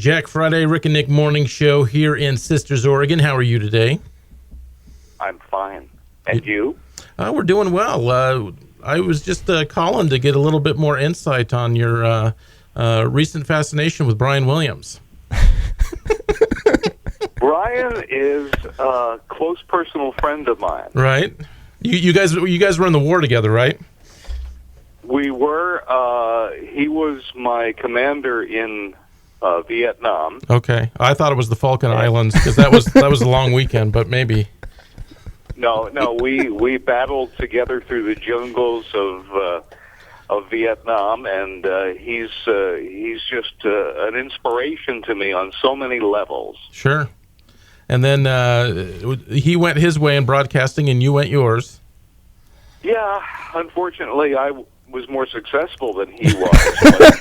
Jack Friday, Rick and Nick Morning Show here in Sisters, Oregon. How are you today? I'm fine. And you? We're doing well. I was just calling to get a little bit more insight on your recent fascination with Brian Williams. Brian is a close personal friend of mine. Right. You guys were in the war together, right? We were. He was my commander in Vietnam. Okay. I thought it was the Falkland Islands because that was a long weekend, but maybe. No. We battled together through the jungles of Vietnam, and he's just an inspiration to me on so many levels. Sure. And then he went his way in broadcasting, and you went yours. Yeah, unfortunately, I was more successful than he was.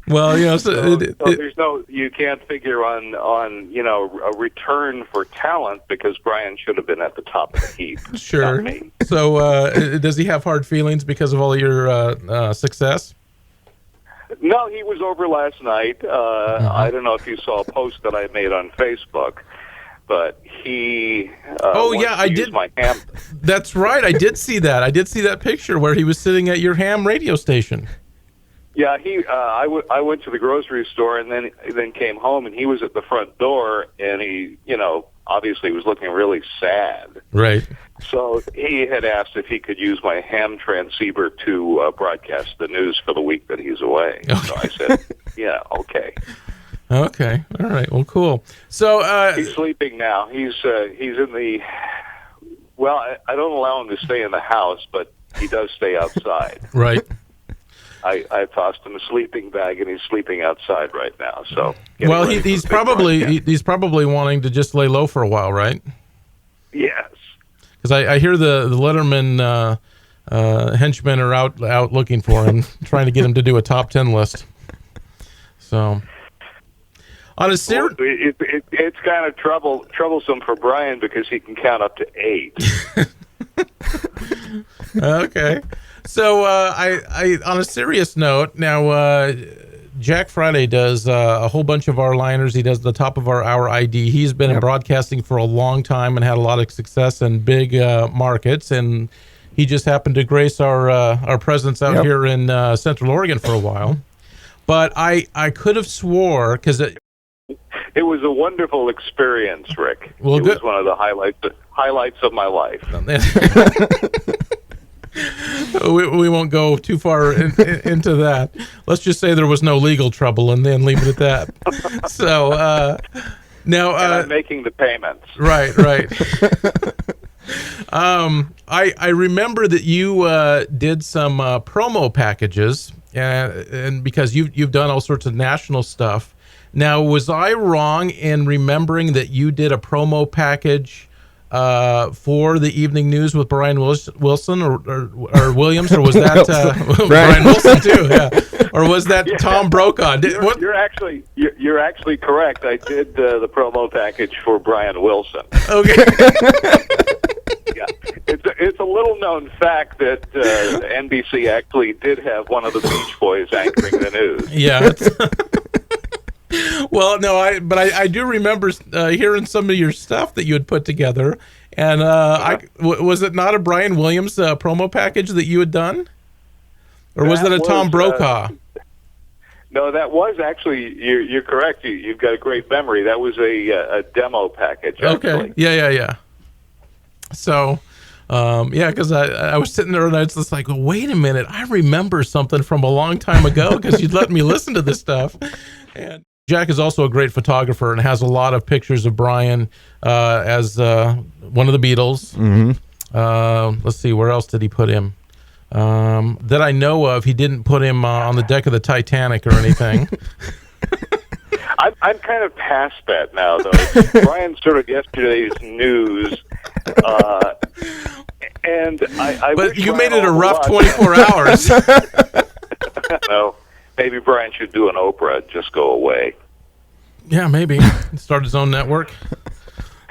Well, so there's you can't figure on a return for talent because Brian should have been at the top of the heap. Sure. So does he have hard feelings because of all your success? No, he was over last night. I don't know if you saw a post that I made on Facebook, but he I did. My ham. That's right. I did see that. I did see that picture where he was sitting at your ham radio station. Yeah, I went to the grocery store and then came home, and he was at the front door, and he, obviously was looking really sad. Right. So he had asked if he could use my ham transceiver to broadcast the news for the week that he's away. Okay. So I said, yeah, okay. Okay. All right. Well, cool. So he's sleeping now. He's in the. Well, I don't allow him to stay in the house, but he does stay outside. Right. I tossed him a sleeping bag, and he's sleeping outside right now. So well, he's probably wanting to just lay low for a while, right? Yes. Because I hear the Letterman henchmen are out looking for him, trying to get him to do a top 10 list. So, on a it's kind of troublesome for Brian because he can count up to 8. Okay. So, I on a serious note, now Jack Friday does a whole bunch of our liners. He does the top of our hour ID. He's been in broadcasting for a long time and had a lot of success in big markets. And he just happened to grace our presence out here in Central Oregon for a while. But I could have swore because it was a wonderful experience, Rick. Well, it was one of the highlights of my life. We won't go too far into that. Let's just say there was no legal trouble and then leave it at that. So now I'm making the payments. Right. I remember that you did some promo packages, and because you've done all sorts of national stuff. Now, was I wrong in remembering that you did a promo package for the evening news with Brian Wilson or Williams, or was that Brian Wilson too? Yeah, or was that Tom Brokaw? You're actually correct. I did the promo package for Brian Wilson. Okay. Yeah, it's a little known fact that NBC actually did have one of the Beach Boys anchoring the news. Yeah. Well, no, I do remember hearing some of your stuff that you had put together, and was it not a Brian Williams promo package that you had done, or was that a Tom Brokaw? No, that was actually. You're correct. You've got a great memory. That was a demo package. Actually. Okay. Yeah. So. Because I was sitting there and I was just like, well, wait a minute, I remember something from a long time ago because you'd let me listen to this stuff. And Jack is also a great photographer and has a lot of pictures of Brian as one of the Beatles. Mm-hmm. Let's see, where else did he put him? That I know of, he didn't put him on the deck of the Titanic or anything. I'm kind of past that now, though. Brian sort of yesterday's news, and I. But you made it a rough 24 hours. No, maybe Brian should do an Oprah. Just go away. Yeah, maybe start his own network.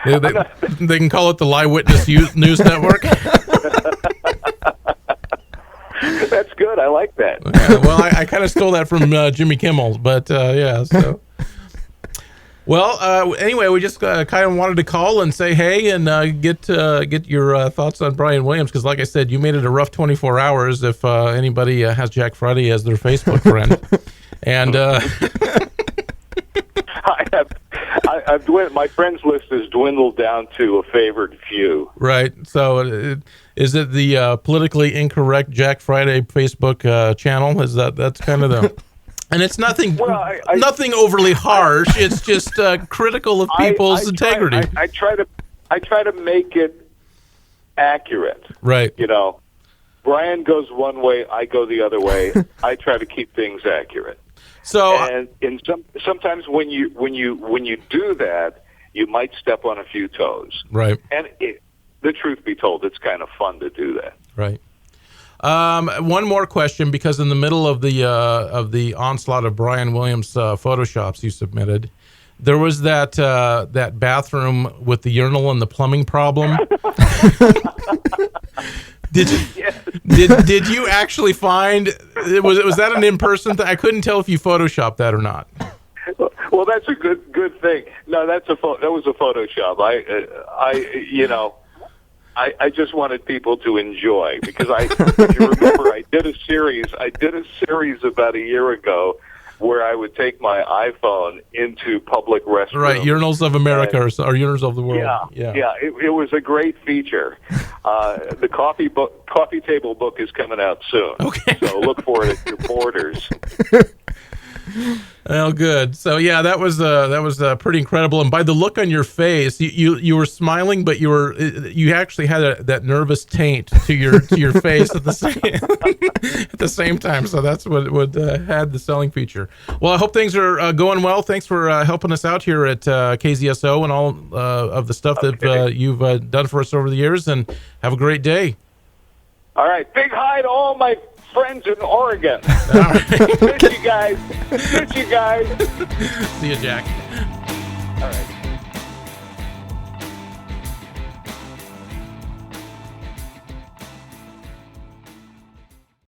They can call it the Lie Witness News Network. That's good. I like that. Yeah, well, I kind of stole that from Jimmy Kimmel, but yeah. So, well, anyway, we just kind of wanted to call and say hey and get your thoughts on Brian Williams, because, like I said, you made it a rough 24 hours. If anybody has Jack Friday as their Facebook friend, and I've my friends list has dwindled down to a favored few. Right. So, is it the politically incorrect Jack Friday Facebook channel? That's kind of the, and it's nothing, nothing overly harsh. It's just critical of people's integrity. I try to make it accurate. Right. You know, Brian goes one way, I go the other way. I try to keep things accurate. So, and sometimes when you do that, you might step on a few toes. Right. And the truth be told, it's kind of fun to do that. Right. One more question, because in the middle of the onslaught of Brian Williams photoshops you submitted, there was that bathroom with the urinal and the plumbing problem. Did you actually find was that an in-person thing? I couldn't tell if you photoshopped that or not. Well, that's a good thing. No, that was a Photoshop. I just wanted people to enjoy, because if you remember, I did a series about a year ago where I would take my iPhone into public restrooms. Right, Urinals of America or Urinals of the World. Yeah. It was a great feature. The coffee table book is coming out soon. Okay. So look for it at your Borders. Well, good. So yeah, that was pretty incredible. And by the look on your face, you were smiling, but you actually had that nervous taint to your face at the same time. So that's what had the selling feature. Well, I hope things are going well. Thanks for helping us out here at KZSO and all of the stuff that you've done for us over the years. And have a great day. All right, big hi to all my friends in Oregon. All right. Miss you guys. See you, Jack. All right.